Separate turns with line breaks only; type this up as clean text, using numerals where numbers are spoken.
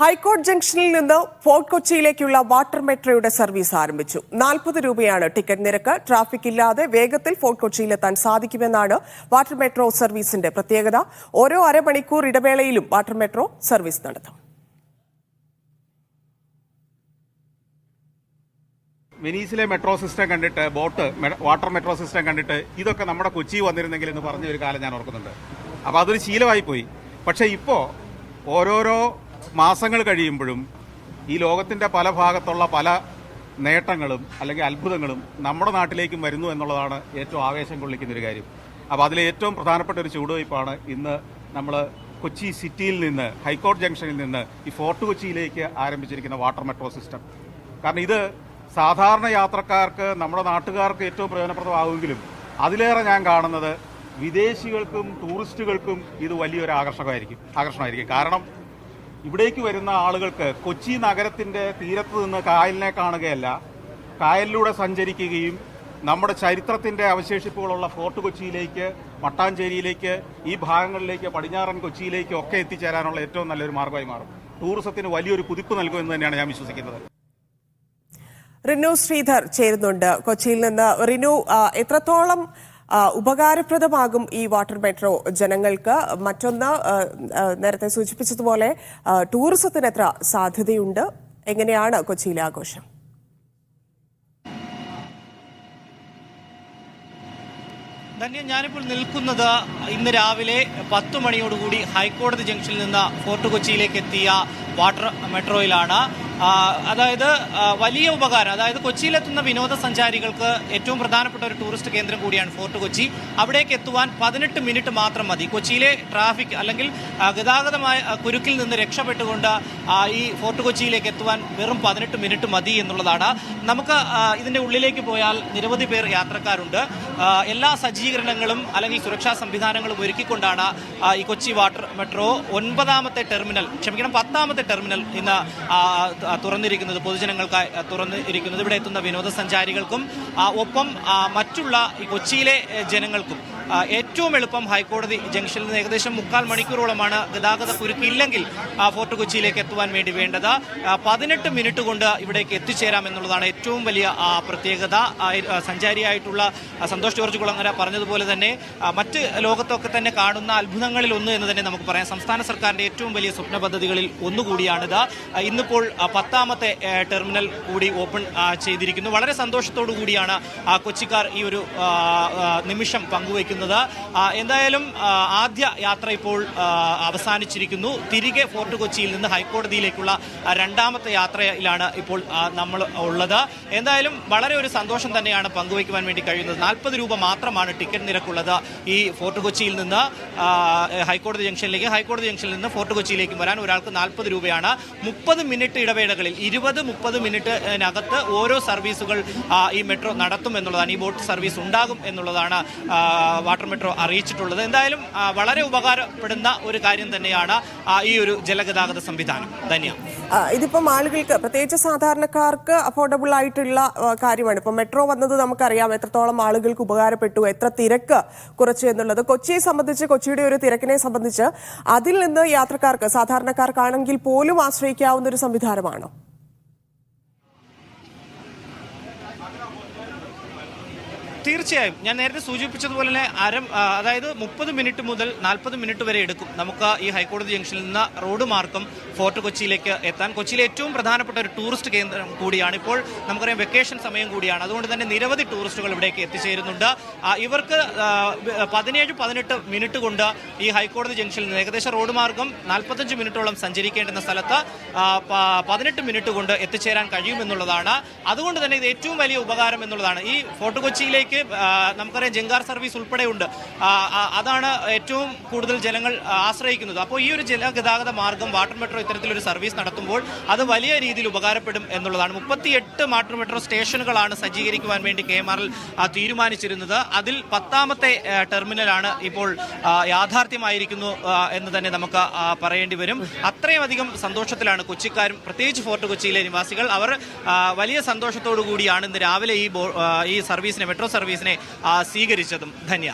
ഹൈക്കോടതി ജംഗ്ഷനിൽ നിന്ന് ഫോർട്ട് കൊച്ചിയിലേക്കുള്ള വാട്ടർ മെട്രോയുടെ സർവീസ് ആരംഭിച്ചു. 40 രൂപയാണ് ടിക്കറ്റ് നിരക്ക്. ട്രാഫിക് ഇല്ലാതെ വേഗത്തിൽ ഫോർട്ട് കൊച്ചിയിലെത്താൻ സാധിക്കുമെന്നാണ് വാട്ടർ മെട്രോ സർവീസിന്റെ പ്രത്യേകത. ഓരോ അരമണിക്കൂർ ഇടവേളയിലും വാട്ടർ മെട്രോ സർവീസ് നടത്തും.
വെനീസിലെ മെട്രോ സിസ്റ്റം കണ്ടിട്ട് വാട്ടർ മെട്രോ സിസ്റ്റം കണ്ടിട്ട് ഇതൊക്കെ നമ്മുടെ കൊച്ചി വന്നിരുന്നെങ്കിൽ എന്ന് പറഞ്ഞ ഒരു കാലം ഞാൻ ഓർക്കുന്നുണ്ട്. അപ്പോൾ അതൊരു ശീലമായി പോയി. പക്ഷേ ഇപ്പോൾ ഓരോരോ മാസങ്ങൾ കഴിയുമ്പോഴും ഈ ലോകത്തിൻ്റെ പല ഭാഗത്തുള്ള പല നേട്ടങ്ങളും അല്ലെങ്കിൽ അത്ഭുതങ്ങളും നമ്മുടെ നാട്ടിലേക്കും വരുന്നു എന്നുള്ളതാണ് ഏറ്റവും ആവേശം കൊള്ളിക്കുന്നൊരു കാര്യം. അപ്പോൾ അതിലെ ഏറ്റവും പ്രധാനപ്പെട്ട ഒരു ചുവടുവയ്പ്പാണ് ഇന്ന് നമ്മൾ കൊച്ചി സിറ്റിയിൽ നിന്ന് ഹൈക്കോടതി ജംഗ്ഷനിൽ നിന്ന് ഈ ഫോർട്ട് കൊച്ചിയിലേക്ക് ആരംഭിച്ചിരിക്കുന്ന വാട്ടർ മെട്രോ സിസ്റ്റം. കാരണം ഇത് സാധാരണ യാത്രക്കാർക്ക് നമ്മുടെ നാട്ടുകാർക്ക് ഏറ്റവും പ്രയോജനപ്രദമാകുമെങ്കിലും അതിലേറെ ഞാൻ കാണുന്നത് വിദേശികൾക്കും ടൂറിസ്റ്റുകൾക്കും ഇത് വലിയൊരു ആകർഷണമായിരിക്കും. കാരണം ഇവിടേക്ക് വരുന്ന ആളുകൾക്ക് കൊച്ചി നഗരത്തിന്റെ തീരത്ത് നിന്ന് കായലിനെ കാണുകയല്ല, കായലിലൂടെ സഞ്ചരിക്കുകയും നമ്മുടെ ചരിത്രത്തിന്റെ അവശേഷിപ്പുകളുള്ള ഫോർട്ട് കൊച്ചിയിലേക്ക്, മട്ടാഞ്ചേരിയിലേക്ക്, ഈ ഭാഗങ്ങളിലേക്ക്, പടിഞ്ഞാറൻ കൊച്ചിയിലേക്ക് ഒക്കെ എത്തിച്ചേരാനുള്ള ഏറ്റവും നല്ലൊരു മാർഗമായി മാറും. ടൂറിസത്തിന് വലിയൊരു കുതിപ്പ് നൽകുമെന്ന് തന്നെയാണ് ഞാൻ വിശ്വസിക്കുന്നത്.
റിനു ശ്രീധർ ചേരുന്നുണ്ട് കൊച്ചിയിൽ നിന്ന്. റിനു, എത്രത്തോളം ഉപകാരപ്രദമാകും ഈ വാട്ടർ മെട്രോ ജനങ്ങൾക്ക്? മറ്റൊന്ന്, നേരത്തെ സൂചിപ്പിച്ചതുപോലെ ടൂറിസത്തിന് എത്ര സാധ്യതയുണ്ട്? എങ്ങനെയാണ് കൊച്ചിയിലെ ആഘോഷം?
ധന്യ, ഞാനിപ്പോൾ നിൽക്കുന്നത് ഇന്ന് രാവിലെ 10 മണിയോടുകൂടി ഹൈക്കോടതി ജംഗ്ഷനിൽ നിന്ന് ഫോർട്ട് കൊച്ചിയിലേക്ക് എത്തിയ വാട്ടർ മെട്രോയിലാണ്. അതായത് വലിയ ഉപകാരം, അതായത് കൊച്ചിയിലെത്തുന്ന വിനോദസഞ്ചാരികൾക്ക് ഏറ്റവും പ്രധാനപ്പെട്ട ഒരു ടൂറിസ്റ്റ് കേന്ദ്രം കൂടിയാണ് ഫോർട്ട് കൊച്ചി. അവിടേക്ക് എത്തുവാൻ 18 മിനിറ്റ് മാത്രം മതി. കൊച്ചിയിലെ ട്രാഫിക് അല്ലെങ്കിൽ ഗതാഗതമായ കുരുക്കിൽ നിന്ന് രക്ഷപ്പെട്ടുകൊണ്ട് ഈ ഫോർട്ട് കൊച്ചിയിലേക്ക് എത്തുവാൻ വെറും 18 മിനിറ്റ് മതി എന്നുള്ളതാണ്. നമുക്ക് ഇതിൻ്റെ ഉള്ളിലേക്ക് പോയാൽ നിരവധി പേർ യാത്രക്കാരുണ്ട്. എല്ലാ സജ്ജീകരണങ്ങളും അല്ലെങ്കിൽ സുരക്ഷാ സംവിധാനങ്ങളും ഒരുക്കിക്കൊണ്ടാണ് ഈ കൊച്ചി വാട്ടർ മെട്രോ 9ാമത്തെ ടെർമിനൽ, 10ാമത്തെ ടെർമിനൽ ഇന്ന് തുറന്നിരിക്കുന്നത്, പൊതുജനങ്ങൾക്കായി തുറന്നിരിക്കുന്നത്. ഇവിടെ എത്തുന്ന വിനോദസഞ്ചാരികൾക്കും ഒപ്പം മറ്റുള്ള ഈ കൊച്ചിയിലെ ജനങ്ങൾക്കും ഏറ്റവും എളുപ്പം ഹൈക്കോടതി ജംഗ്ഷനിൽ നിന്ന് ഏകദേശം 3/4 മണിക്കൂറോളമാണ് ഗതാഗത കുരുക്കില്ലെങ്കിൽ ഫോർട്ട് കൊച്ചിയിലേക്ക് എത്തുവാൻ വേണ്ടി വേണ്ടത്. 18 മിനിറ്റ് കൊണ്ട് ഇവിടേക്ക് എത്തിച്ചേരാം എന്നുള്ളതാണ് ഏറ്റവും വലിയ പ്രത്യേകത. സഞ്ചാരിയായിട്ടുള്ള സന്തോഷ് ജോർജ് കുളങ്ങര പറഞ്ഞതുപോലെ തന്നെ മറ്റ് ലോകത്തൊക്കെ തന്നെ കാണുന്ന അത്ഭുതങ്ങളിൽ ഒന്ന് എന്ന് തന്നെ നമുക്ക് പറയാം. സംസ്ഥാന സർക്കാരിൻ്റെ ഏറ്റവും വലിയ സ്വപ്ന പദ്ധതികളിൽ ഒന്നുകൂടിയാണിത്. ഇന്നിപ്പോൾ 10ാമത്തെ ടെർമിനൽ കൂടി ഓപ്പൺ ചെയ്തിരിക്കുന്നു. വളരെ സന്തോഷത്തോടു കൂടിയാണ് കൊച്ചിക്കാർ ഈ ഒരു നിമിഷം പങ്കുവയ്ക്കുന്നത്. എന്തായാലും ആദ്യ യാത്ര ഇപ്പോൾ അവസാനിച്ചിരിക്കുന്നു. തിരികെ ഫോർട്ട് കൊച്ചിയിൽ നിന്ന് ഹൈക്കോടതിയിലേക്കുള്ള 2ാമത്തെ യാത്രയിലാണ് ഇപ്പോൾ നമ്മൾ ഉള്ളത്. എന്തായാലും വളരെ ഒരു സന്തോഷം തന്നെയാണ് പങ്കുവയ്ക്കുവാൻ വേണ്ടി കഴിയുന്നത്. 40 രൂപ മാത്രമാണ് ടിക്കറ്റ് നിരക്കുള്ളത് ഈ ഫോർട്ട് കൊച്ചിയിൽ നിന്ന് ഹൈക്കോടതി ജംഗ്ഷനിൽ നിന്ന് ഫോർട്ട് കൊച്ചിയിലേക്ക് വരാൻ ഒരാൾക്ക് 40 രൂപയാണ്. 30 മിനിറ്റ് ഇടവേളകളിൽ 20-30 മിനിറ്റിനകത്ത് ഓരോ സർവീസുകൾ ഈ മെട്രോ നടത്തും എന്നുള്ളതാണ്, ഈ ബോട്ട് സർവീസ് ഉണ്ടാകും എന്നുള്ളതാണ് വാട്ടർ മെട്രോ അറിയിച്ചിട്ടുള്ളത്. എന്തായാലും വളരെ ഉപകാരപ്പെടുന്ന ഒരു കാര്യം തന്നെയാണ് ഈ ഒരു ജലഗതാഗത സംവിധാനം. ധന്യ,
ഇതിപ്പം ആളുകൾക്ക്, പ്രത്യേകിച്ച് സാധാരണക്കാർക്ക് അഫോർഡബിൾ ആയിട്ടുള്ള കാര്യമാണ്. ഇപ്പം മെട്രോ വന്നത് നമുക്കറിയാം എത്രത്തോളം ആളുകൾക്ക് ഉപകാരപ്പെട്ടു, എത്ര തിരക്ക് കുറച്ചു എന്നുള്ളത്. കൊച്ചിയെ സംബന്ധിച്ച്, കൊച്ചിയുടെ ഒരു തിരക്കിനെ സംബന്ധിച്ച് അതിൽ നിന്ന് യാത്രക്കാർക്ക്, സാധാരണക്കാർക്കാണെങ്കിൽ പോലും ആശ്രയിക്കാവുന്ന ഒരു സംവിധാനമാണോ?
തീർച്ചയായും ഞാൻ നേരത്തെ സൂചിപ്പിച്ചതുപോലെ തന്നെ അതായത് 30 മിനിറ്റ് മുതൽ 40 മിനിറ്റ് വരെ എടുക്കും നമുക്ക് ഈ ഹൈക്കോടതി ജംഗ്ഷനിൽ നിന്ന് റോഡ് മാർഗം ഫോർട്ട് കൊച്ചിയിലേക്ക് എത്താൻ. കൊച്ചിയിലെ ഏറ്റവും പ്രധാനപ്പെട്ട ഒരു ടൂറിസ്റ്റ് കേന്ദ്രം കൂടിയാണ്. ഇപ്പോൾ നമുക്കറിയാം വെക്കേഷൻ സമയം കൂടിയാണ്. അതുകൊണ്ട് തന്നെ നിരവധി ടൂറിസ്റ്റുകൾ ഇവിടേക്ക് എത്തിച്ചേരുന്നുണ്ട്. ഇവർക്ക് 17-18 മിനിറ്റ് കൊണ്ട് ഈ ഹൈക്കോടതി ജംഗ്ഷനിൽ നിന്ന് ഏകദേശം റോഡ് മാർഗം 45 മിനിറ്റോളം സഞ്ചരിക്കേണ്ടുന്ന സ്ഥലത്ത് 18 മിനിറ്റ് കൊണ്ട് എത്തിച്ചേരാൻ കഴിയുമെന്നുള്ളതാണ്. അതുകൊണ്ട് തന്നെ ഇത് ഏറ്റവും വലിയ ഉപകാരം എന്നുള്ളതാണ്. ഈ ഫോർട്ട് കൊച്ചിയിലേക്ക് നമുക്കറിയാം ജങ്കാർ സർവീസ് ഉൾപ്പെടെയുണ്ട്. അതാണ് ഏറ്റവും കൂടുതൽ ജനങ്ങൾ ആശ്രയിക്കുന്നത്. അപ്പോൾ ഈ ഒരു ജലഗതാഗത മാർഗം വാട്ടർ മെട്രോ ഇത്തരത്തിലൊരു സർവീസ് നടത്തുമ്പോൾ അത് വലിയ രീതിയിൽ ഉപകാരപ്പെടും എന്നുള്ളതാണ്. 38 വാട്ടർ മെട്രോ സ്റ്റേഷനുകളാണ് സജ്ജീകരിക്കുവാൻ വേണ്ടി KMRL തീരുമാനിച്ചിരുന്നത്. അതിൽ 10ാമത്തെ ടെർമിനലാണ് ഇപ്പോൾ യാഥാർത്ഥ്യമായിരിക്കുന്നു എന്ന് തന്നെ നമുക്ക് പറയേണ്ടി വരും. അത്രയും അധികം സന്തോഷത്തിലാണ് കൊച്ചിക്കാരും, പ്രത്യേകിച്ച് ഫോർട്ട് കൊച്ചിയിലെ നിവാസികൾ. അവർ വലിയ സന്തോഷത്തോടു കൂടിയാണ് ഇന്ന് രാവിലെ ഈ സർവീസിനെ, മെട്രോ സർവീസിനെ സ്വീകരിച്ചതും. ധന്യ.